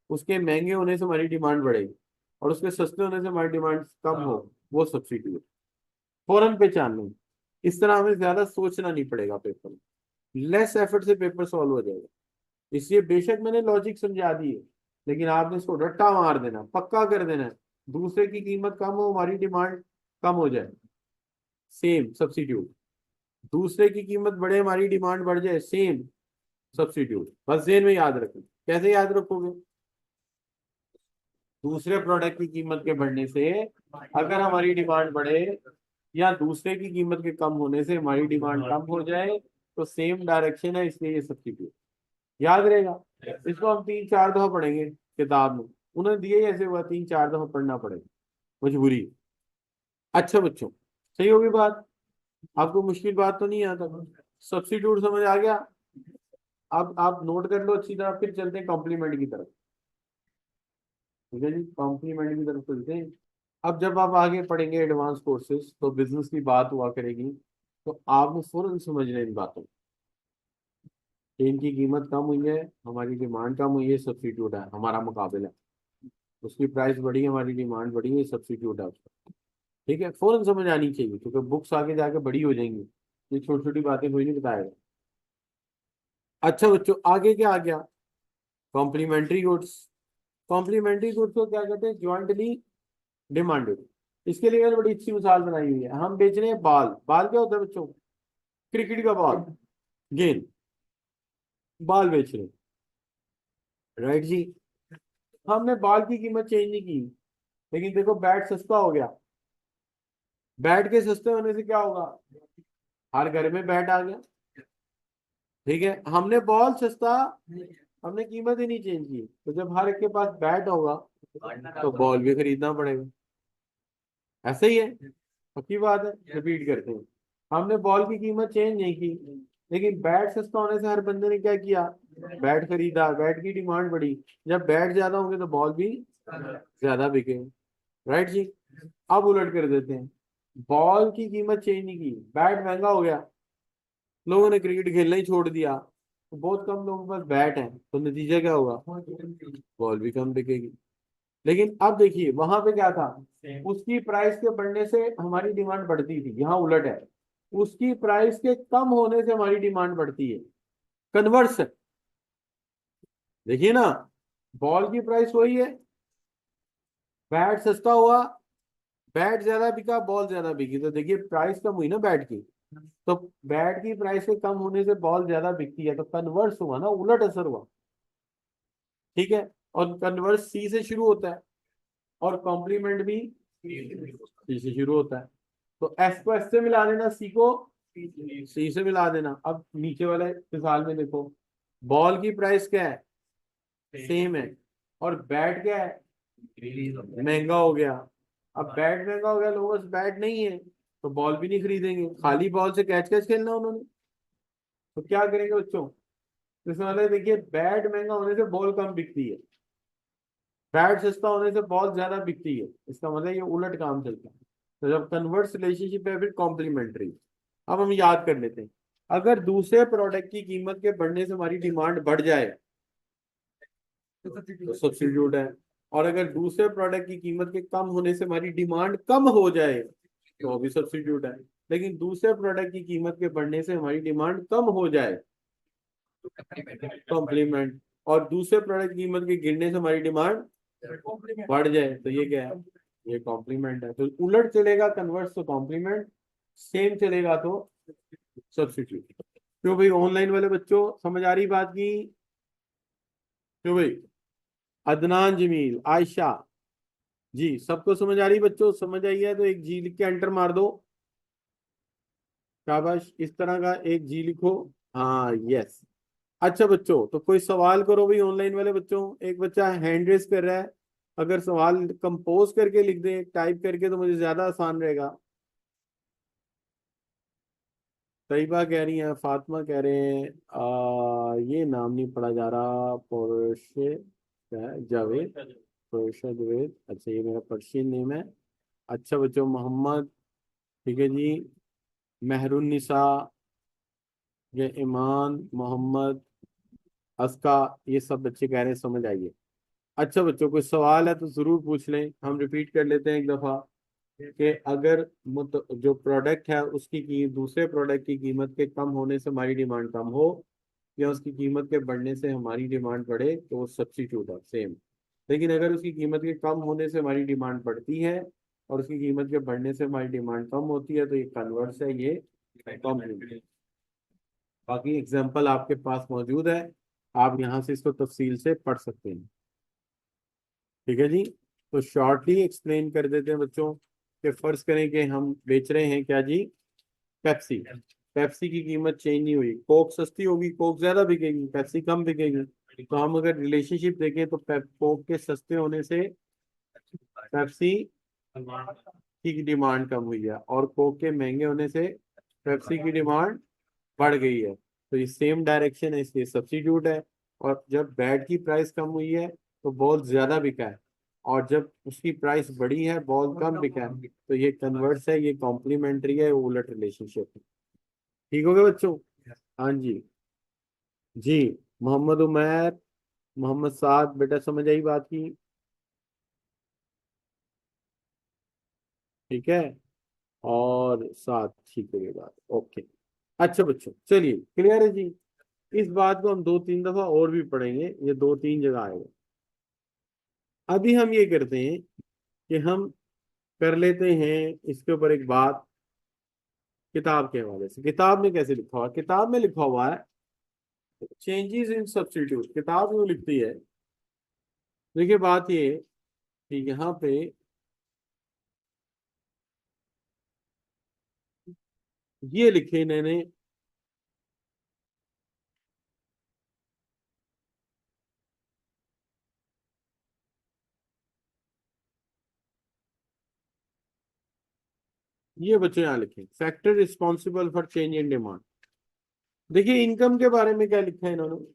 उसके महंगे होने से हमारी डिमांड बढ़ेगी, और उसके सस्ते होने से हमारी डिमांड कम हो, वो सब्स्टिट्यूट फौरन पहचान लो। इस तरह हमें ज्यादा सोचना नहीं पड़ेगा, पेपर में लेस एफर्ट से पेपर सॉल्व हो जाएगा। इसलिए बेशक मैंने लॉजिक समझा दी है, लेकिन आपने इसको रट्टा मार देना, पक्का कर देना है। दूसरे की कीमत कम हो, हमारी डिमांड कम हो जाए, सेम सब्स्टिट्यूट। दूसरे की कीमत बढ़े, हमारी डिमांड बढ़ जाए, सेम सब्स्टिट्यूट। बस जेन में याद रखें। कैसे याद रखोगे? दूसरे प्रोडक्ट की कीमत के बढ़ने से अगर हमारी डिमांड बढ़े, या दूसरे की कीमत के कम होने से हमारी डिमांड कम हो जाए, तो सेम डायरेक्शन है, इसलिए ये सब्स्टिट्यूट। याद रहेगा? इसको हम 3-4 दफा पढ़ेंगे किताब में, उन्होंने दिए ऐसे हुआ 3-4 दफा पढ़ना पड़ेगा। मजबूरी। अच्छा बच्चों, सही होगी बात, आपको मुश्किल बात तो नहीं आता। सब्स्टिट्यूट समझ आ गया। अब आप नोट कर लो अच्छी तरह, फिर चलते हैं कॉम्प्लीमेंट की तरफ। ठीक है जी, कॉम्प्लीमेंट की तरफ चलते हैं। अब जब आप आगे पढ़ेंगे एडवांस कोर्सेज तो बिजनेस की बात हुआ करेगी, तो आपने फौरन समझना इन बातों कि इनकी कीमत कम हुई है, हमारी डिमांड कम हुई है, सब्स्टिट्यूट है, हमारा मुकाबला है, उसकी प्राइस बढ़ी है, हमारी डिमांड बढ़ी है, सब्स्टिट्यूट है उसका। ठीक है, फौरन समझ आनी चाहिए, क्योंकि बुक्स आगे जाके बड़ी हो जाएंगी, ये छोटी छोटी बातें कोई नहीं बताएगा। अच्छा बच्चों, आगे क्या आ गया? Complementary goods. कॉम्प्लीमेंट्री गुड्स को क्या कहते हैं? Jointly demanded. इसके लिए मैंने बड़ी अच्छी मिसाल बनाई हुई है। हम बेच रहे हैं बाल। बाल क्या होता है बच्चों? क्रिकेट का बॉल, गेंद, बाल बेच रहे हैं, राइट जी। हमने बाल की कीमत चेंज नहीं की, लेकिन देखो बैट सस्ता हो गया। बैट के सस्ते होने से क्या होगा? हर घर में बैट आ गया। ठीक है, हमने बॉल सस्ता, हमने कीमत ही नहीं चेंज की, तो जब हर एक के पास बैट होगा तो बॉल भी खरीदना पड़ेगा। ऐसा ही है, पक्की बात है, रिपीट करते हैं। हमने बॉल की कीमत चेंज नहीं की, लेकिन बैट सस्ता होने से हर बंदे ने क्या किया? बैट खरीदा, बैट की डिमांड बढ़ी। जब बैट ज्यादा होंगे तो बॉल भी ज्यादा बिकेंगे, राइट जी। अब उलट कर देते हैं, बॉल की कीमत चेंज नहीं की, बैट महंगा हो गया, लोगों ने क्रिकेट खेलना ही छोड़ दिया, तो बहुत कम लोगों के पास बैट है, तो नतीजा क्या होगा? बॉल भी कम बिकेगी। लेकिन अब देखिए वहां पे क्या था, उसकी प्राइस के बढ़ने से हमारी डिमांड बढ़ती थी, यहाँ उलट है, उसकी प्राइस के कम होने से हमारी डिमांड बढ़ती है। कन्वर्स, देखिए ना, बॉल की प्राइस वही है, बैट सस्ता हुआ, बैट ज्यादा बिका, बॉल ज्यादा बिकी, तो देखिए प्राइस कम हुई ना बैट की, तो बैट की प्राइस के कम होने से बॉल ज्यादा बिकती है, तो कन्वर्स हुआ ना, उलट असर हुआ। ठीक है, और कन्वर्स सी से शुरू होता है, और कॉम्प्लीमेंट भी सी से शुरू होता है। तो एस को एस से मिला देना, सी को सी से मिला देना। अब नीचे वाले मिसाल में देखो, बॉल की प्राइस क्या है? सेम है, और बैट क्या है? महंगा हो गया। अब बैट महंगा हो गया, लोगों पास बैट नहीं है, तो बॉल भी नहीं खरीदेंगे, खाली बॉल से कैच कैच खेलना उन्होंने, तो क्या करेंगे बच्चों? तो इसमें मतलब देखिए, बैट महंगा होने से बॉल कम बिकती है, बैट सस्ता होने से बॉल ज्यादा बिकती है, इसका मतलब ये उलट काम चलता है। तो जब कन्वर्स रिलेशनशिप है, फिर कॉम्प्लीमेंट्री। अब हम याद कर लेते हैं, अगर दूसरे प्रोडक्ट की कीमत के बढ़ने से हमारी डिमांड बढ़ जाए तो सब्स्टिट्यूट है, और अगर दूसरे प्रोडक्ट की कीमत के कम होने से हमारी डिमांड कम हो जाए तो भी सब्स्टिट्यूट है। लेकिन दूसरे प्रोडक्ट की कीमत के बढ़ने से हमारी डिमांड कम हो जाए, कॉम्प्लीमेंट। और दूसरे प्रोडक्ट की कीमत के गिरने से हमारी डिमांड बढ़ जाए, तो ये क्या है? ये कॉम्प्लीमेंट है। तो उलट चलेगा कन्वर्स तो कॉम्प्लीमेंट, सेम चलेगा तो सब्स्टिट्यूट। क्यों भाई ऑनलाइन वाले बच्चों, समझ आ रही बात की? क्यों भाई? अदनान, जमील, आयशा, जी सबको समझ आ रही बच्चों? समझ आई है तो एक जी लिख के एंटर मार दो, शाबाश, इस तरह का एक जी लिखो। हाँ, यस। अच्छा बच्चों, तो कोई सवाल करो भाई ऑनलाइन वाले बच्चों, एक बच्चा हैंड रेस कर रहा है, अगर सवाल कंपोज करके लिख दे टाइप करके तो मुझे ज्यादा आसान रहेगा। तैयबा कह रही है, फातिमा कह रहे हैं, ये नाम नहीं पढ़ा जा रहा, पोर्शे क्या है? जावेद, पोर्शा जावेद, अच्छा ये मेरा पर्शियन नेम है। अच्छा बच्चों, मोहम्मद, ठीक है जी, मेहरुन्निसा, ये ईमान, मोहम्मद, अस्का, ये सब बच्चे कह रहे हैं समझ आइए। अच्छा बच्चों, कोई सवाल है तो जरूर पूछ लें, हम रिपीट कर लेते हैं एक दफा, कि अगर जो प्रोडक्ट है उसकी दूसरे प्रोडक्ट की कीमत के कम होने से हमारी डिमांड कम हो, या उसकी कीमत के बढ़ने से हमारी डिमांड बढ़े, तो वो सब्स्टिट्यूट है, सेम। लेकिन अगर उसकी कीमत के कम होने से हमारी डिमांड बढ़ती है, और उसकी कीमत के बढ़ने से हमारी डिमांड कम होती है, तो ये कन्वर्स है, ये कॉम्प्लीमेंट। बाकी एग्जाम्पल आपके पास मौजूद है, आप यहाँ से इसको तफसील से पढ़ सकते हैं। ठीक है जी, तो शॉर्टली एक्सप्लेन कर देते हैं बच्चों, कि फर्ज करें कि हम बेच रहे हैं क्या जी? पेप्सी। पेप्सी की कीमत चेंज नहीं हुई, कोक सस्ती होगी, कोक ज्यादा बिकेगी, पेप्सी कम बिकेगी। तो हम अगर रिलेशनशिप देखें तो कोक के सस्ते होने से पेप्सी की डिमांड कम हुई है और कोक के महंगे होने से पेप्सी की डिमांड बढ़ गई है। तो ये सेम डायरेक्शन है, इसलिए सब्स्टिट्यूट है। और जब बैट की प्राइस कम हुई है तो बॉल ज्यादा बिका है, और जब उसकी प्राइस बढ़ी है बॉल कम बिका है, तो ये कन्वर्स है, ये कॉम्प्लीमेंट्री है, उलट रिलेशनशिप है। ठीक हो गया बच्चों? हाँ जी। जी। मोहम्मद उमैर, मोहम्मद साद, बेटा समझ आई बात की? ठीक है। और सात, ठीक है ये बात, ओके। अच्छा बच्चों चलिए, क्लियर है जी। इस बात को हम दो तीन दफा और भी पढ़ेंगे, ये दो तीन जगह आएगा। अभी हम ये करते हैं कि हम कर लेते हैं इसके ऊपर एक बात, किताब के हवाले से। किताब में कैसे लिखा हुआ है? किताब में लिखा हुआ है चेंजेस इन सब्स्टिट्यूट। किताब में लिखती है, देखिए बात ये कि यहाँ पे ये लिखे इन्होंने, ये बच्चों यहाँ लिखे factor responsible for change in demand. देखिए इनकम के बारे में क्या लिखा है इन्होंने,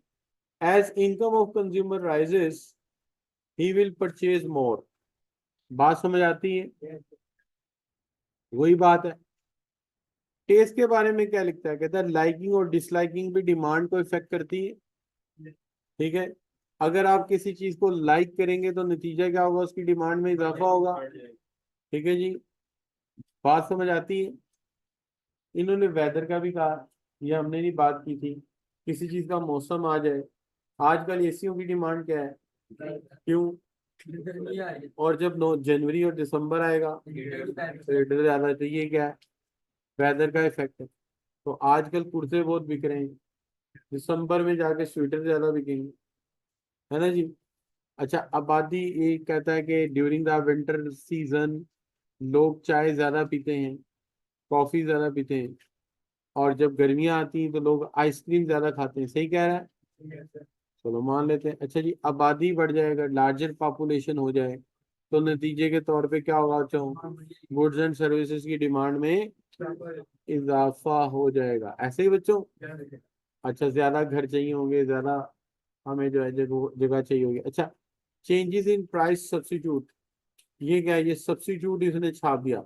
as income of consumer rises he will purchase more. बात समझ आती है? वही बात है। टेस्ट के बारे में क्या लिखता है, कहता है लाइकिंग और डिसलाइकिंग भी डिमांड को इफेक्ट करती है। ठीक है। अगर आप किसी चीज को लाइक करेंगे तो नतीजा क्या होगा, उसकी डिमांड में इजाफा होगा। ठीक है जी। बात समझ आती है? इन्होंने वेदर का भी कहा, ये हमने नहीं बात की थी। किसी चीज का मौसम आ जाए, आजकल एसियों की डिमांड क्या है? क्यों? और जब नो जनवरी और दिसंबर आएगा तो हीटर ज्यादा, तो ये क्या है? वेदर का इफेक्ट है। तो आजकल कुर्ते बहुत बिक रहे हैं, दिसंबर में जाके स्वेटर ज्यादा बिकेंगे, है ना जी। अच्छा, आबादी ये कहता है कि ड्यूरिंग द विंटर सीजन लोग चाय ज्यादा पीते हैं, कॉफी ज्यादा पीते हैं, और जब गर्मियां आती हैं तो लोग आइसक्रीम ज्यादा खाते हैं। सही कह रहा है? चलो मान लेते हैं। अच्छा जी, आबादी बढ़ जाएगा, लार्जर पॉपुलेशन हो जाए, तो नतीजे के तौर पे क्या होगा बच्चों? गुड्स एंड सर्विसेज की डिमांड में इजाफा हो जाएगा। ऐसे ही बच्चों। अच्छा, ज्यादा घर चाहिए होंगे, ज्यादा हमें जो है जगह जगह चाहिए होगी। अच्छा, चेंजेस इन प्राइस सब्स्टिट्यूट, ये क्या है? ये सब्स्टिट्यूट इसने छाप दिया।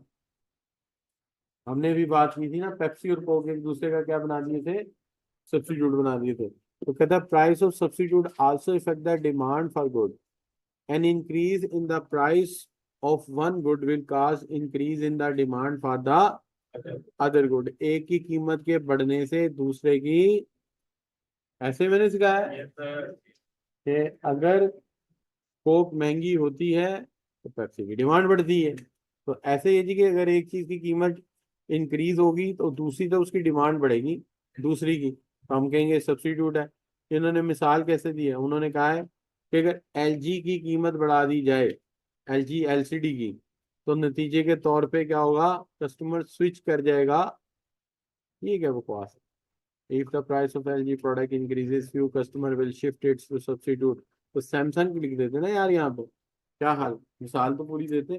हमने भी बात की थी ना, पेप्सी और कोक एक दूसरे का क्या बना दिए थे? सब्स्टिट्यूट बना दिए थे। तो कहता है price of substitute also effect the demand for good. An increase in the price of one good will cause increase in the demand for the other good. एक की कीमत के बढ़ने से दूसरे की, ऐसे मैंने सिखाया है कि अगर कोक महंगी होती है तो पेप्सी की डिमांड बढ़ती है। तो ऐसे ही है जी कि अगर एक चीज की कीमत इंक्रीज होगी तो दूसरी तो उसकी डिमांड बढ़ेगी, दूसरी की, तो हम कहेंगे सब्स्टिट्यूट है। इन्होंने मिसाल कैसे दी है, उन्होंने कहा है कि अगर एलजी की कीमत बढ़ा दी जाए, एलजी एलसीडी की, तो नतीजे के तौर पे क्या होगा? कस्टमर स्विच कर जाएगा। ये क्या बकवास है? If the price of LG product increases few customer will shift its to substitute. तो सैमसंग की लिख देते ना यार यहाँ पे, क्या हाल, मिसाल तो पूरी देते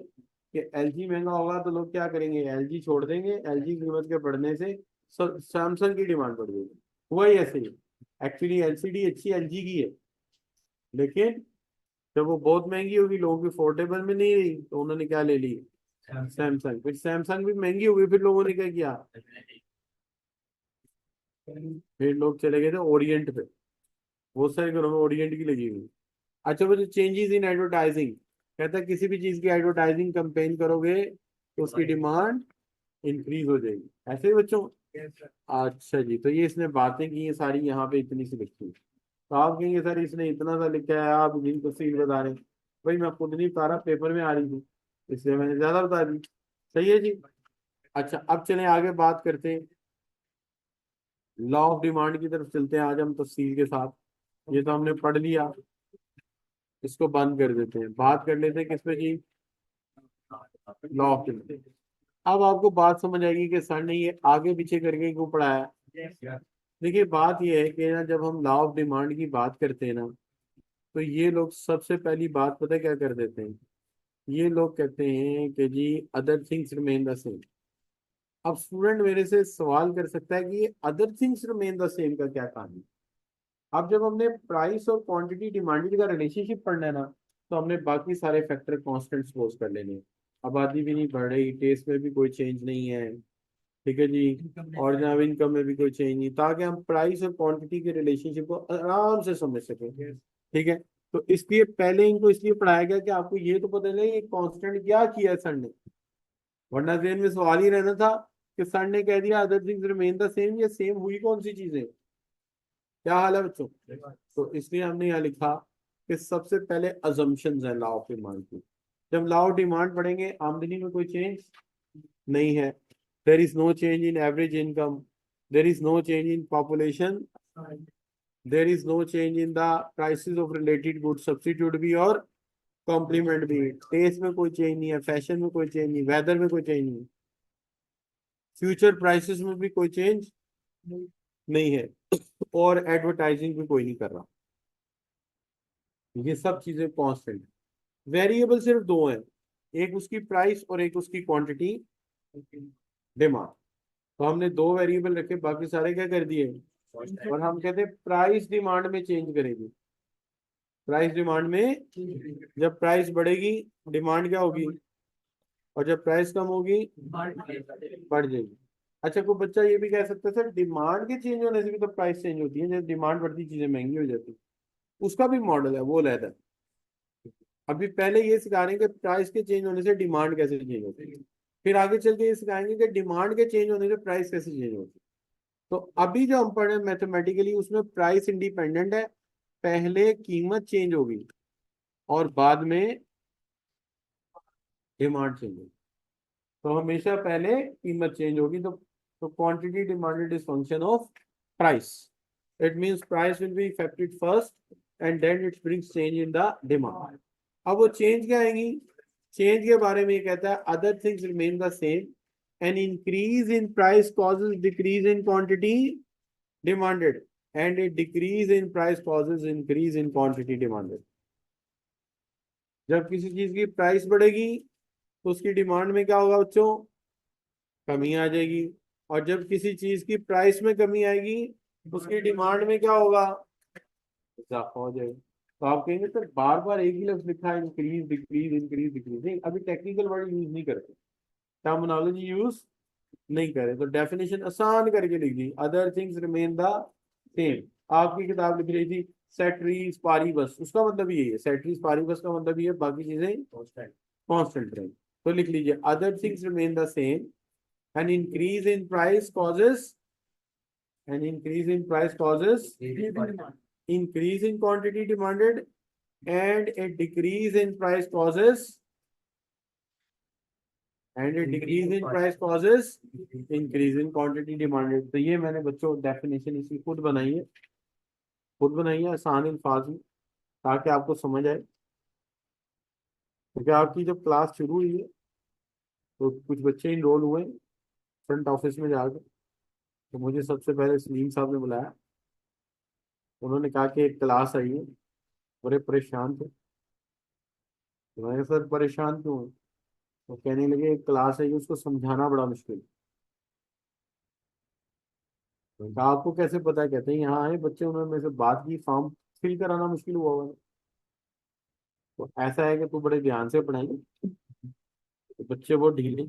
कि एलजी महंगा होगा तो लोग क्या करेंगे, एलजी छोड़ देंगे, एलजी कीमत के बढ़ने से सैमसंग की डिमांड बढ़ जाएगी। हुआ ही ऐसे ही। एक्चुअली एलसीडी अच्छी एलजी की है, लेकिन जब वो बहुत महंगी होगी, लोगों की अफोर्डेबल में नहीं रही, तो उन्होंने क्या ले ली? सैमसंग। फिर सैमसंग भी महंगी हो गई, फिर लोगों ने क्या किया? फिर लोग चले गए थे ओरिएंट पे। बहुत सारे घरों में ओरिएंट की लगी हुई। अच्छा, वो जो चेंजेस इन एडवर्टाइजिंग, कहता है किसी भी चीज की एडवर्टाइजिंग कंपेन करोगे तो उसकी डिमांड इंक्रीज हो जाएगी। ऐसे ही बच्चों। अच्छा जी, तो ये इसने बातें की हैं सारी, यहाँ पे इतनी सी लिखी है। तो आप कहेंगे सर इसने इतना सा लिखा है, आप जिन तफसील बता रहे हैं। भाई मैं खुद नहीं बता रहा, पेपर में आ रही थी, इसलिए मैंने ज्यादा बता दी। सही है जी। अच्छा, अब चलें आगे बात करते हैं, लॉ ऑफ डिमांड की तरफ चलते हैं आज हम तफसील के साथ। ये तो हमने पढ़ लिया, इसको बंद कर देते हैं, बात कर लेते हैं किस पे जी? Law of demand. अब आपको बात समझ आएगी कि सर ने ये आगे पीछे करके क्यों पढ़ाया। देखिए बात ये है कि ना, जब हम लॉ ऑफ डिमांड की बात करते हैं ना, तो ये लोग सबसे पहली बात पता है क्या कर देते हैं? ये लोग कहते हैं कि जी other things remain the same. अब स्टूडेंट मेरे से सवाल कर सकता है कि ये other things remain the same का क्या काम है। अब जब हमने प्राइस और क्वांटिटी डिमांडेड का रिलेशनशिप पढ़ना है ना, तो हमने बाकी सारे फैक्टर कांस्टेंट सपोज कर लेने हैं। आबादी भी नहीं बढ़ रही, टेस्ट में भी कोई चेंज नहीं है, ठीक है जी, और जनाब इनकम में भी कोई चेंज नहीं, ताकि हम प्राइस और क्वांटिटी के रिलेशनशिप को आराम से समझ सकें। ठीक है, तो इसलिए पहले इनको इसलिए पढ़ाया गया कि आपको ये तो पता चले ये कांस्टेंट क्या किया है सर ने, वरना जेन में सवाल ही रहना था कि सर ने कह दिया other things remain the same, ये सेम हुई कौन सी चीजें। क्या हाल है बच्चों। तो इसलिए हमने यहाँ लिखा कि सबसे पहले अजम्पशंस है लॉ ऑफ डिमांड की। जब लॉ ऑफ डिमांड पढ़ेंगे, आमदनी में कोई चेंज नहीं है, there is no change in average income, there is no change in population, there is no change in the prices of related good, substitute भी और कॉम्प्लीमेंट भी, टेस्ट में कोई चेंज नहीं है, फैशन में कोई चेंज नहीं, वेदर में कोई चेंज नहीं, फ्यूचर प्राइसेस में भी कोई चेंज नहीं है, और एडवर्टाइजिंग भी कोई नहीं कर रहा। ये सब चीजें कांस्टेंट। वेरिएबल सिर्फ दो हैं, एक उसकी प्राइस और एक उसकी क्वांटिटी डिमांड। तो हमने दो वेरिएबल रखे, बाकी सारे क्या कर दिए, और हम कहते हैं प्राइस डिमांड में चेंज करेगी। प्राइस डिमांड में, जब प्राइस बढ़ेगी डिमांड क्या होगी, और जब प्राइस कम होगी बढ़ जाएगी। अच्छा, कोई बच्चा ये भी कह सकता है सर डिमांड के चेंज होने से भी तो प्राइस चेंज होती है, जब डिमांड बढ़ती चीजें महंगी हो जाती है। उसका भी मॉडल है, वो अलग है। अभी पहले ये सिखा रहे हैं कि प्राइस के चेंज होने से डिमांड कैसे चेंज होती है, फिर आगे चल के ये सिखाएंगे कि डिमांड के चेंज होने से प्राइस कैसे चेंज होती है। तो अभी जो हम पढ़े मैथमेटिकली, उसमें प्राइस इंडिपेंडेंट है, पहले कीमत चेंज होगी और बाद में डिमांड चेंज होगी। तो हमेशा पहले कीमत चेंज होगी। तो quantity demanded is function of price, it means price will be affected first and then it brings change in the demand. अब वो चेंज क्या आएंगी, चेंज के बारे में ये कहता है other things remain the same, an increase in price causes decrease in quantity demanded, and A decrease in price causes increase in quantity demanded. जब किसी चीज की प्राइस बढ़ेगी तो उसकी डिमांड में क्या होगा बच्चों, कमी आ जाएगी, और जब किसी चीज की प्राइस में कमी आएगी उसकी डिमांड में क्या होगा, इजाफा हो जाएगा। तो आप कहेंगे सर बार बार एक ही लफ्ज लिखा है, इंक्रीज डिक्रीज इंक्रीज डिक्रीज, नहीं अभी टेक्निकल वर्ड यूज नहीं करते, टर्मिनोलॉजी यूज नहीं करे, तो डेफिनेशन आसान करके लिख दी, other things remain the same. आपकी किताब लिख रही थी सेट्रीज पारीबस, उसका मतलब यही है, सेट्रीज पारीबस का मतलब ये है बाकी चीजें कांस्टेंट रहें। तो लिख लीजिए other things remain the same, an increase in price causes, an increase in price causes increase in quantity demanded, and a decrease in price causes, and a decrease in price causes increase in quantity demanded। तो ये मैंने बच्चों definition इसकी खुद बनाई है, खुद बनाई है आसान अल्फाज में, ताकि आपको समझ आए। क्योंकि आपकी जब क्लास शुरू हुई है तो कुछ बच्चे इनरोल हुए फ्रंट ऑफिस में जाकर, तो मुझे सबसे पहले सलीम साहब ने बुलाया, उन्होंने कहा कि एक क्लास आई है, बड़े परेशान थे। तो मैंने कहा, सर परेशान क्यों है। तो कहने लगे एक क्लास है उसको समझाना बड़ा मुश्किल है। मैंने कहा आपको कैसे पता है, कहते हैं यहाँ आए बच्चे उन्होंने मेरे से बात की, फॉर्म फिल कराना मुश्किल हुआ हुआ है। तो ऐसा है कि तू बड़े ध्यान से पढ़ाएंगे, तो बच्चे वो ढीले।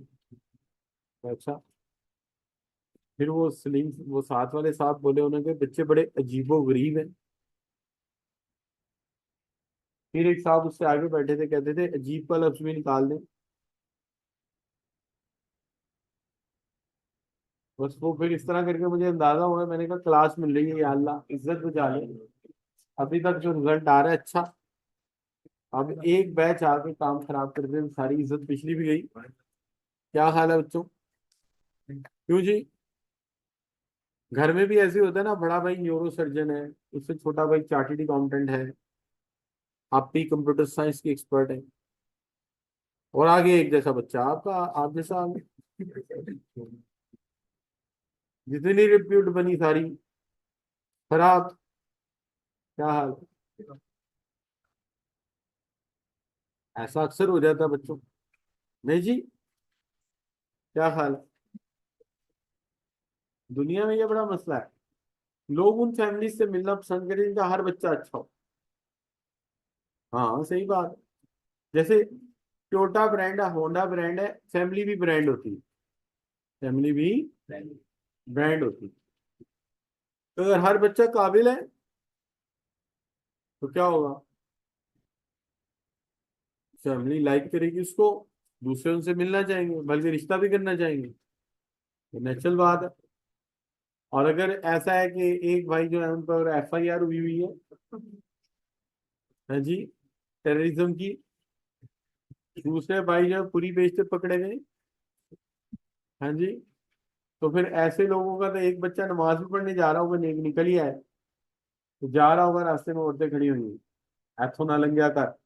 अच्छा, फिर वो सलीम वो साथ वाले साहब बोले उन्होंने कि बच्चे बड़े अजीबो गरीब हैं। फिर एक साहब उससे आगे बैठे थे, कहते थे अजीब का लफ्ज भी निकाल दें। बस वो फिर इस तरह करके मुझे अंदाजा हुआ, मैंने कहा क्लास मिल रही है या अल्लाह इज्जत बचा ले। अभी तक जो रिजल्ट आ रहा है अच्छा, अब एक बैच आके काम खराब कर दे, सारी इज्जत पिछली भी गई। क्या हाल है बच्चों। क्यों जी, घर में भी ऐसे होता है ना, बड़ा भाई न्यूरो सर्जन है, उससे छोटा भाई चार्टर्ड अकाउंटेंट है, आप भी कंप्यूटर साइंस की एक्सपर्ट है, और आगे एक जैसा बच्चा आपका, आप जैसा जितनी रिप्यूट बनी सारी खराब। क्या हाल। ऐसा अक्सर हो जाता है बच्चों। नहीं जी, क्या ख्याल है? दुनिया में ये बड़ा मसला है। लोग उन फैमिली से मिलना पसंद करें जिनका हर बच्चा अच्छा हो। हाँ सही बात है। जैसे टोयोटा ब्रांड है, होंडा ब्रांड है, फैमिली भी ब्रांड होती है। फैमिली भी ब्रांड होती है। तो अगर हर बच्चा काबिल है तो क्या होगा? फैमिली लाइक करेगी उसको, दूसरे उनसे मिलना चाहेंगे, बल्कि रिश्ता भी करना चाहेंगे। ये नेचुरल बात है। और अगर ऐसा है कि एक भाई जो है उन पर FIR हुई हुई है जी, टेररिज्म की, दूसरे भाई जो है पूरी बेइज्जती पकड़े गए, हाँ जी, तो फिर ऐसे लोगों का तो एक बच्चा नमाज भी पढ़ने जा रहा होगा, निकल ही आए, तो जा रहा होगा रास्ते में औरतें खड़ी हुई, ऐथो ना लंघिया कर।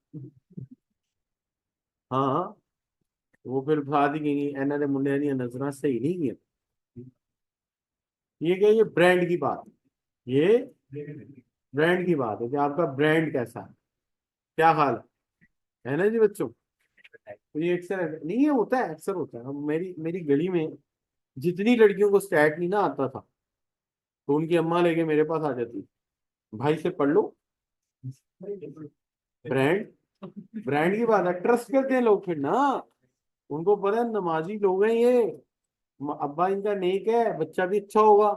हाँ हाँ, वो फिर साथ ही कहेंगे एना दे मुंडे दी नजर सही नहीं है। ये क्या, ये ब्रांड की बात है। ये ब्रांड की बात है कि आपका ब्रांड कैसा है। क्या हाल है ना जी बच्चों? तो ये अक्सर नहीं, ये होता है, अक्सर होता है। अब मेरी मेरी गली में जितनी लड़कियों को स्टैट नहीं ना आता था, तो उनकी अम्मा लेके मेरे पास आ जाती, भाई से पढ़ लो। ब्रांड, ब्रांड की बात है, ट्रस्ट करते हैं लोग फिर ना। उनको पता है नमाजी लोग हैं ये, अब्बा इनका नेक है, बच्चा भी अच्छा होगा।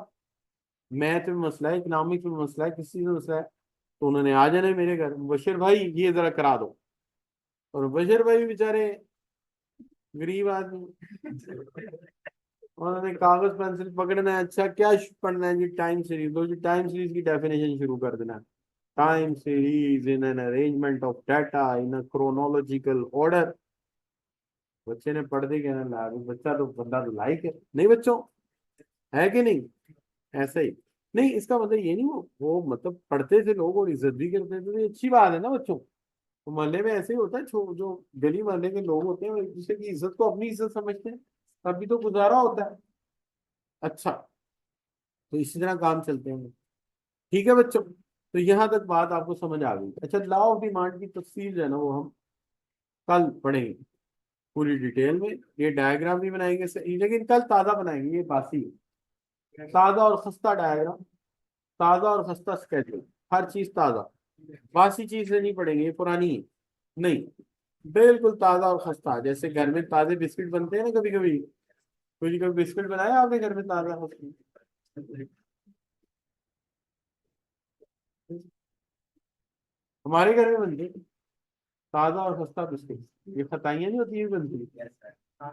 मैथ में मसला है, इकोनॉमिक्स में मसला है, किसी में मसला है, तो उन्होंने आ जाना है मेरे घर, बशीर भाई ये जरा करा दो। और बशीर भाई भी बेचारे गरीब आदमी, उन्होंने कागज पेंसिल पकड़ना है, अच्छा क्या पढ़ना है जी, टाइम सीरीज दो जी, टाइम सीरीज की डेफिनेशन शुरू कर देना है। Time series in an arrangement of data in a chronological order. बच्चे ने पढ़ दी, कहना ला बच्चा तो बंदा तो लाइक है नहीं बच्चों, है कि नहीं? ऐसा ही। नहीं, इसका मतलब ये नहीं, वो मतलब पढ़ते थे लोग और इज्जत भी करते थे, तो ये अच्छी बात है ना बच्चों। तो मोहल्ले में ऐसे ही होता है, जो गली मोहल्ले के लोग होते हैं वो एक दूसरे की इज्जत को अपनी इज्जत समझते हैं, तभी तो गुजारा होता है। अच्छा, तो इसी तरह काम चलते हैं। ठीक है बच्चों, तो यहाँ तक बात आपको समझ आ गई। अच्छा, लॉ ऑफ डिमांड की तफसील जो है ना वो हम कल पढ़ेंगे पूरी डिटेल में। ये डायग्राम भी बनाएंगे सही, लेकिन कल ताज़ा बनाएंगे, ये बासी है। ताज़ा और खस्ता डायग्राम, ताज़ा और खस्ता स्केड्यूल, हर चीज़ ताज़ा। बासी चीज़ें नहीं पढ़ेंगे, ये पुरानी है नहीं, बिल्कुल ताज़ा और खस्ता। जैसे घर में ताज़े बिस्किट बनते हैं ना, कभी कभी, कभी कभी बिस्किट बनाया आपने घर में ताज़ा? हमारे घर में बनते हैं ताज़ा और खस्ता बिस्किट। ये खताइयाँ नहीं होती, ये बनती है,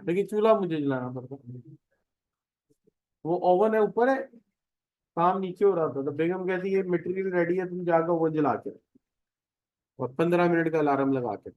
लेकिन चूल्हा मुझे जलाना पड़ता है। वो ओवन है ऊपर है, काम नीचे हो रहा था, तो बेगम कहती है ये मटेरियल रेडी है, तुम जाकर वो जला के, और 15 मिनट का अलार्म लगा के